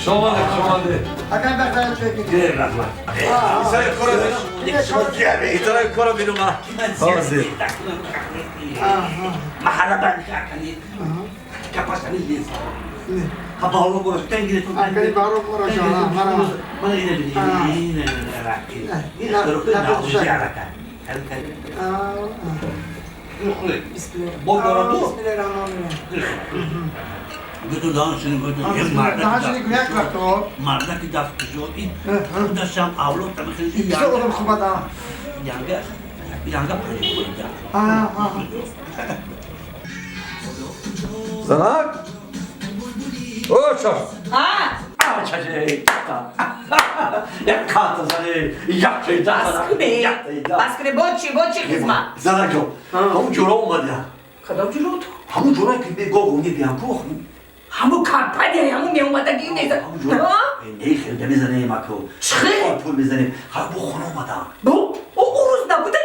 شماده اگر بخدای چه بگید گیر رحمت ایسای کارا ایتای کارا بیرون ما حاضر محل بند کنید کپاس کنید کپاهو گوشت تنگید تو اگر بارو برو جانا مرا من اینه اینه این نبود زیارت بسم الله الرحمن الرحیم گفتم دانشجویی گفتم یه دانشجویی یک وقت تو مردکی دست کشید این خودشم اولاد تمخیلی چه اون خوبه دا یانگا پری بود زنک او چاش چه یک کات زنه یک پیدا بس کنه بچی خدمت زنک جو همون جورا اومده کدام جلو تو همون جورایی که به گوگونی بیان پوخ همون کارپدی همون می اومدگی نیست همون جورا نه خیلی میزنه ماکو خیلی طول میزنه حالا بو خونه اومدم او روز نبودن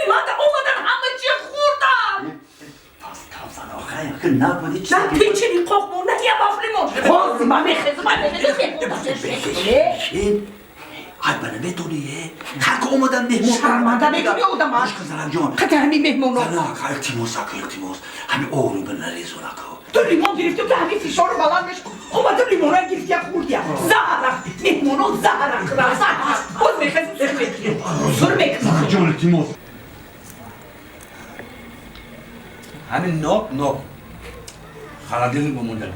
اومدن همه چی خوردن آخه که نبودی چی نه پیچینی قوقمون نه یه بافلیمون خوزی من این های بنا بتونیه هر که اومدن مهمون شرمنده بگیری اومدن من مشکل زنم جان خطر همین مهمون رو زنم که التماس همین آروم بنریزون اکو تو لیمون گرفتی و که همین فشار رو بلندش اومده لیمون رو گرفتی یا خوردی زهرک مهمون رو زهرک رسن باز میخواد زور میکنم جان التماس همین نوک خالدین بمونده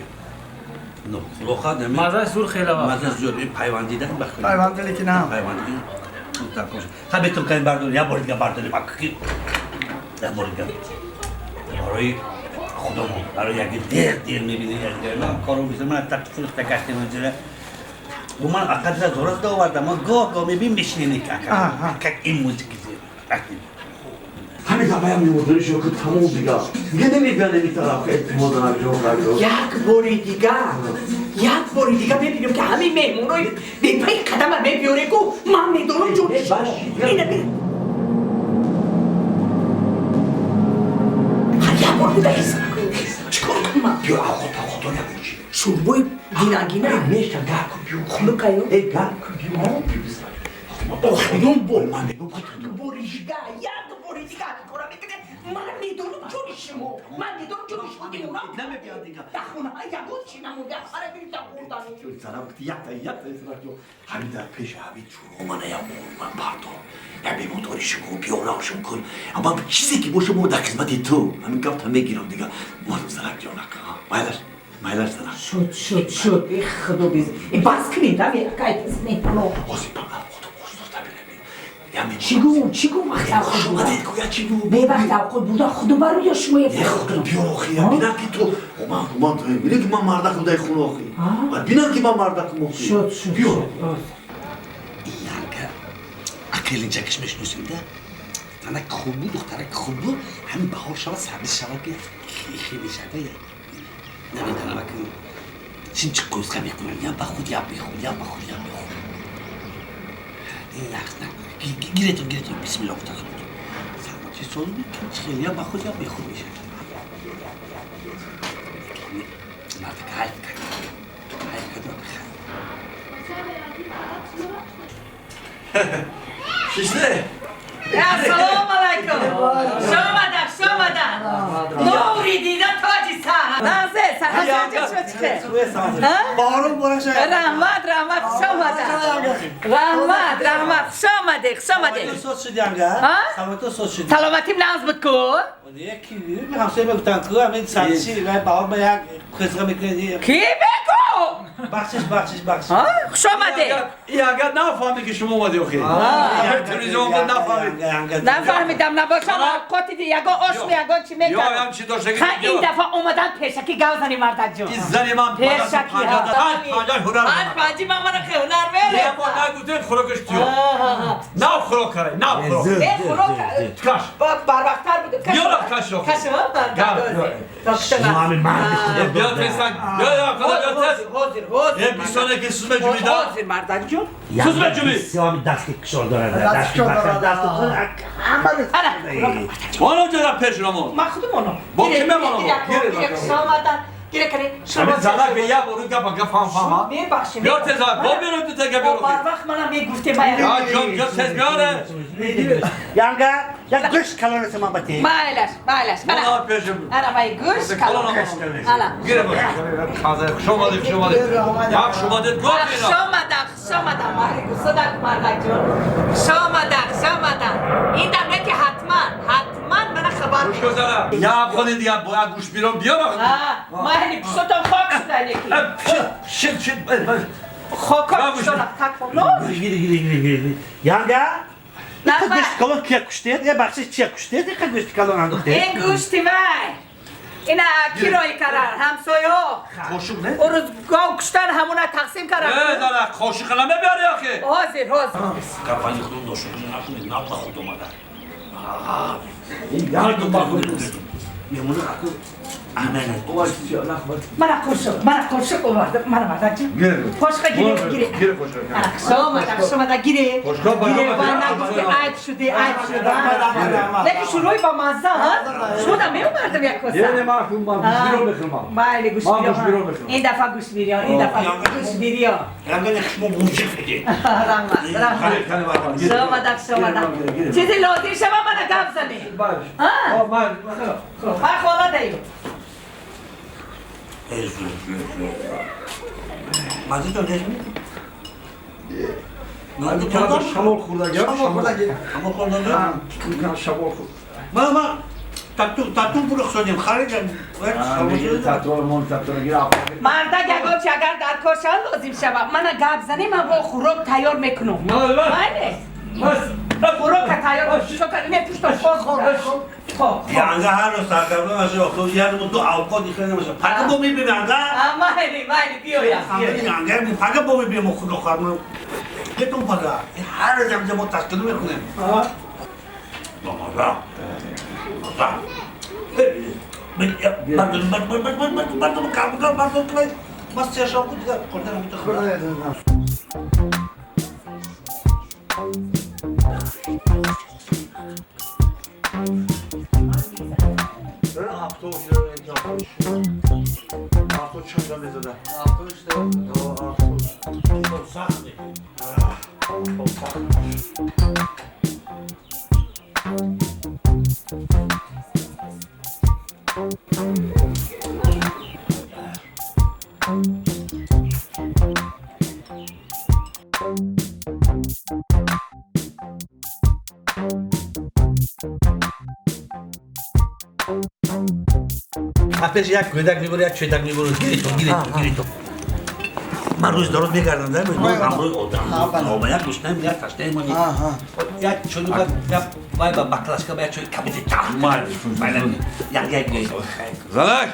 نوک روخا دمی مزه زور خیلی وقت مزه زور این پیوندیدن بخیر پیوند لیکی نه پیوندیدن تاکوش تا بیتون کن برداری یا بردی برداری باکی یا بردی برای خودمون برای یکی دیر میبینی یکی من کارو میزنم من تک فروش تکشتی منجره و من اقدر زورت داوردم من گاه میبین میشینی که این موزیکی زیر همین دفعه هم میمودنی شو که تموم دیگه نمیبینه این طرف اعتماد نجون یک باری دیگه ببینیم که همین مهمون رو به پای قدم بیاره که من میدونم جورش اینه ببین یک بار بوده ایسا چیکار کنم بیا خدا نبودی شوربای گینه میشه گرد کن بیو خلو کهیو ای گرد کن بیو خیلون بول من بگو بوریشگاه یک باری دیگه کارا میکنه من میدونم جورشمو من میدونم جورشمو دیمونم نمیبینه دیگه دخونه یکون چی نمونده آره بریم تا خوردنی سلام یک تا همین در پیش همین چون من من پردام به موتوری شکو بیولاشم کن اما چیزی که باشه در خدمت تو همین گفت هم میگیرم دیگه ما رو زرک جان نکن مایلش زرک شد ای خدا بیز ای بس کنیم دمی اکای پس نیپنو بازی پاکم خودم خوش داشته چیگو وقتی آخر شما بودا دید که یا چی بود به وقتی آخر بودا خودو برو یا شما یه خودم بیار آخی بینم که تو من بینم که من مردکم دای خونه آخی بینم که من مردکم آخی شد بیار اکل اینجا کش میشنوسیم ده تنک خوب بود دخترک خوب بود همین بهار شود سردش شود که خیلی شده نمیدونم اکن چین چه گوزگه میکنن یا بخود یا بخود یا بخود یا بخود این نقص نکنه گیرتون بسم الله افتاد سلامتی سوال بود که خیلی یا بخود یا بخود میشه مرد که حیف کرد شیشته سلام علیکم شامدن نوری دیدن تاجی سهر نازه سهر شد چه بارون برشه رحمت شامده سوز شدی همگه؟ سلامتی سوز شدی سلامتیم ناز بکن یکی همسایه بگفتن که همین سرچی و بهار به یک خزقه میکنی کی بگو بخشش شامده ای اگر نفهمی که شما اومدی اوخی تلویزیون بود نفهمید نفهمیدم نباشم قطی دی یگا آشمی یگا چی یا میکنم هم چی داشته که این دفعه اومدن پیشکی گوزنی مردک جون این زنی من پیشکی پنجاه هنر پنجی من منو که هنر بره یه بار نگوته خروکش دیو نه خروک کرده نه خروک به خروک کاش بروقتر بوده بیا کاش رو کاش ما همین مرد خدا بیا تیسان بیا خدا بیا تیس یه بیسانه که سوزمه جومی دا حاضر مردک جون سوزمه جومی سیامی دست کشور داره دست کشور داره. دست وانا جدا پیش رامون من خودم اونو با کی بمانم؟ یک شامدن گیره کنه همین زنک به یه برو گفت گفت فهم میبخشیم بیار تزا با بیارو تو تگه بیارو بار وقت منم میگفته باید یا جون تز بیاره Yanga, ya göz kalorisi ma bati. بایلش Bana peşim. انا باید گوش کلام انا Gire bak. Kaza şomadık. Ya şomadık gofina. شامدم ماهی صدق مردک جون شامدم این دمه که حتما من خبر Kuş gözara. Ya خودی دیگه باید گوش بیرون بیار. ماهی پشتم خاک شده یکی Şit. خاکا پشتم تک فلو Giri. Yanga, نه ya göz kalor kiya kuştaydı ya bakşı çiya kuştaydı ya göz kalor andık. این گوشتی وای اینا کیروی کرار همسایه ها Koşuk ne? او روز گاو کشتن همونا تقسیم Ne کرد dana koşuk alame بیار ya ki. حاضر Kafanı kudum doşun. Ne yapma kudum ada. Yardım bakın. Memunu akıl. Amelet. O var ki ya lahmet. من کوشک آوردم من مردک جون پاشقا گیره Gire koşuk. شما گیره Koşka bana گیره و bak. نگفته عیب شده لیکن شروعی با مزه ها شما میومردم یک Yine کسا mahkum var. Güş بیرون بخırma. بله گوش ما گوش بیرون بیرون بخورم. این دفعه گوش بیرون این دفعه گوش بیرون Yanga ne kışma mucik dedi. رحمت Hani var. شما چیزی لازم شما من گفت زنی Baş. ها Aman. من خوالا دهیم Mazı da resmi. Hadi kağıda şamol kurda gel. Ama konuda Şamol kur. Mama tatlı buruk söyleyeyim. Haricen. مردک اگر چه اگر در کاشان لازم شود من گپ زنی من با خوراک تیار میکنم بله خوراک تیار شکر نه پشت خب Yanga her o sarkarlı nasıl okul yarın bu avko dikene mesela. Pakı bu bir yanga. ماهی بیایم Yanga bu pakı bu bir okul okarını. Ketum pakı. Her zaman bu taskını mı kunem? Mama. Mas yaşam bu kadar kurtarım bu kadar. Ateş yak gödak mi buraya çödak mi buraya giri to. من روز درست میکردم در روز امروز آباید گوشتم یا تشته ایمانی Ya çocuk ya vay be baklaşka be çocuk kabite Mal Yanga gel Zanak.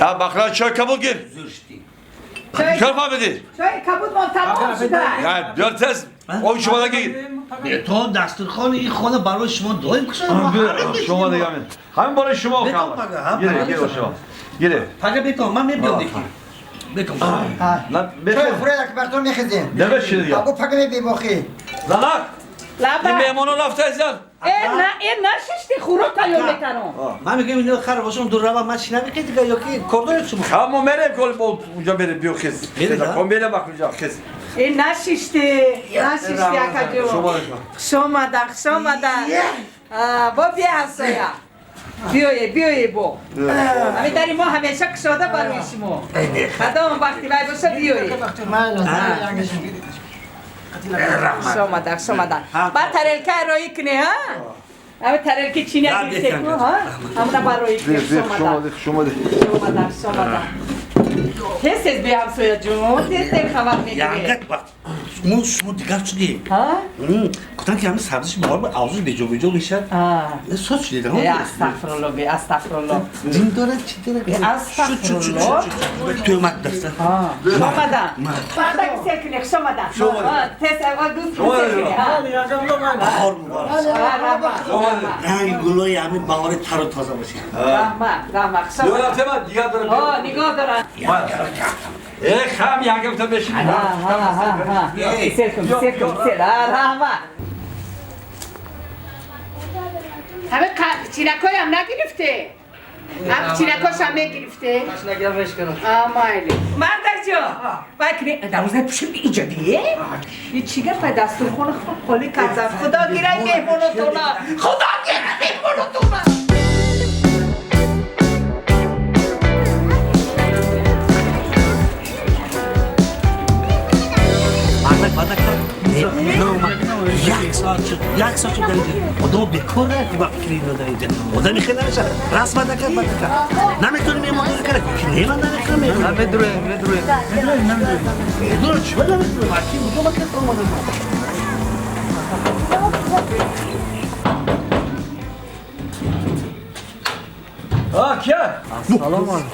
Ya bakla çay kabul gir. Zürşti Kör Mehmet'i. شاید کبود من تمام شده Ya biar tez. O şumada gir. تو دسترخوان این خانه برای شما دایم کشم Şuma da gelin. Hemen bana şuma Beton okalım. paga, ha? Gire o şuma. Gire. Paga beton من میبیام دیگه beton Lan Şöyle bekle. buraya akbarton ne kızın? Deme şimdi ya. Abu pakme bir bakı. Zanak. لبه این memonu lafta ezan. این نششتی خوراک تیار میکنم من میگم اینو خر باشم دور رو من چی نمیگه دیگه یا کی کردن شما Tamam merhaba kol bol uca beri bir kez. Beri ya. Kombele bakacak kez. این نششتی اکا جو Şuma. شمدن با بیا همسایا بیایی بو همه داری ما همیشه کشاده برای شما خدا وقتی بای باشه بیایی شمدن بر ترلکه رایی کنی ها همه ترلکه چینی گیرسه کنی ها همه برای کنی شمدن تست از بیا همسایا جون تست خبر میگیری Yanga bak Şunu dikkat çudi ها Kutan ki hamı sabzı şimdi var ağzı beco میشه Sos şöyle ha استغفرالله بی استغفرالله Din dora çi dora استغفرالله Tömat dasta شمدن بعد سلکنی شمدن تست اول دوست سلکنی ها Bahar mübarek Yani gülü yani bağırı tarı taze başı رحمت شمدن Yola tema diğer tarafı. نگاه دارن Ham yangım tabii şimdi. سلکن رحمت همه چیرکای هم نگرفته هم چینکاش هم گرفته؟ نگرمش کنم آمایلی مردک جا بکنی دوازه پوشم اینجا دیگه؟ یه چیگر پای دستورخون خالی کردم خدا گیره مهمونتونا خدا گیره مهمونتونا یک ساعت شد دارید آدم بکار رفتی با فکری ندارید آدمی خیلی نمیشه راست بده کرد نمیتونی میمون داری کرد که نیمان نمیخوام میدونه چه بده میدونه باکی بودو باید کنم آدم کیا؟ سلام علیکم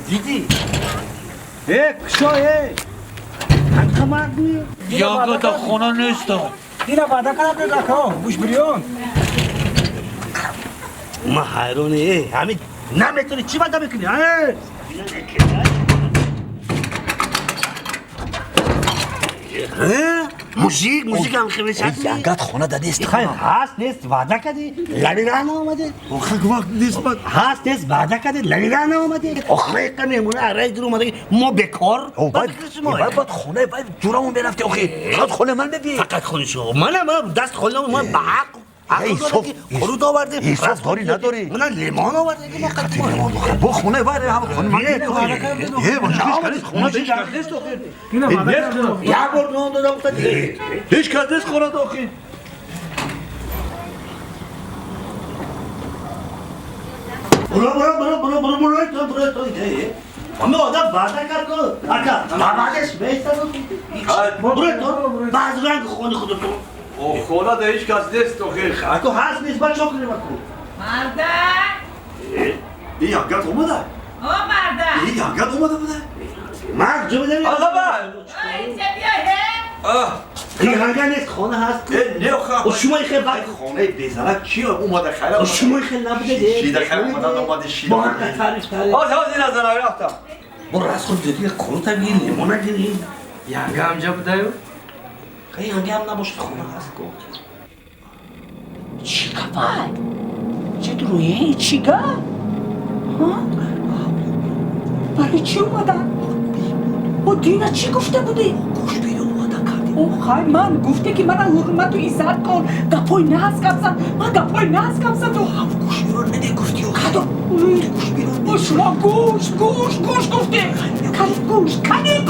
دیدی کشا انقا مردمی یانگا تا خونه نیستم دینا بعدا کنم نگاه بوش بریون ما حیرانه همین نمیتونی چی بده میکنی موزیک هم خیلی شد یانگات خونه دا نیست خیلی هست نیست وعده کردی لبیران آمده آخه وقت نیست باد هست نیست وعده کردی لبیران آمده آخه میمونه ارای در اومده ما بکار باید خونه باید جورمون برفتی آخه فقط خونه من ببین فقط خونه شو منم دست خونه من به حق خرود آورده ایسوف داری نداری من لیمان آورده که ما قطعا با خونه باید هم خونه من یه خونه هیچ کس نیست آخه یک بار نام دادم گفتن هیچ کس نیست خونه آخه برو همه آدم وعده کرد که اکا بعدش بیستن برو تو بعض رنگ خونه خودتون خونه دا هیچ کس نیست آخه اکو هست نیست باید شکر نمکو مردک این یانگات اومده مردک این یانگات اومده بوده مرد جو بدم آقا اینجا بیا این هنگه نیست خونه هست نه و شما خیلی بد خونه بیزنه کی اومده خیلی و شما خیلی نبوده شیده خیلی اومده اومده شیده با هم تعریف تعریف این از نایی رفتم برو از خود دیدی کلوتا بگیر لیمونه گیری ینگه همجا بوده خیلی هنگه هم نباشد خونه هست گفت چی کفای؟ چه درویه؟ چی گه؟ برای چی اومدن؟ او دینا چی گفته بودی؟ گوش بیرون اومده کردی او خواهی من گفته که من حرمت و عزت کن گپای نهز کمسن من گپای نهز کمسن تو هم گوش بیرون نده گفتی کدو گوش بیرون او شما گوش گفته کنی گوش کنی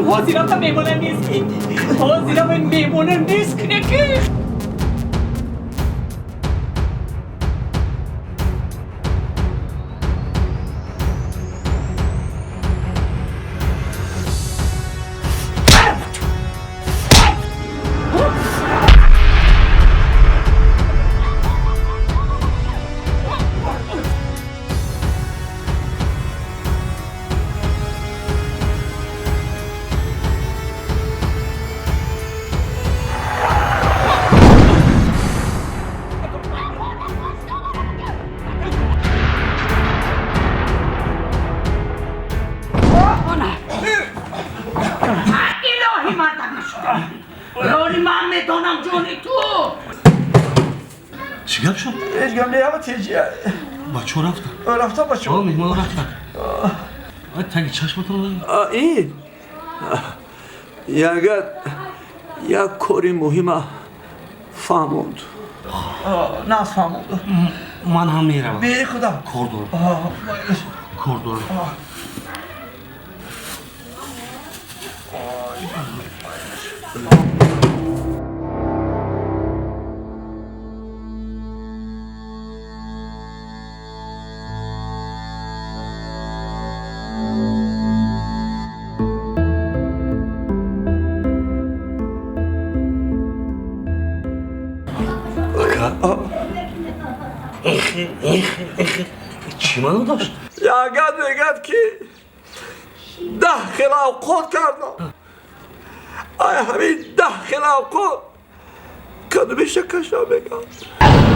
حاضرم تا میمونم نیستی حاضرم میمونم نیست کنه چی گپ شد؟ هیچ گم نیامد تیجیه بچه رفتن رفتم بچه میهمان رفتن تنگی چشمتون این یک کاری مهمه فهموند نه از فهموند من هم میرم بیری خدا کردور چی منو داشت؟ یاگد میگد که 10 خلاف خود کردم آیا همین 10 خلاف خود کدومش کشا بگم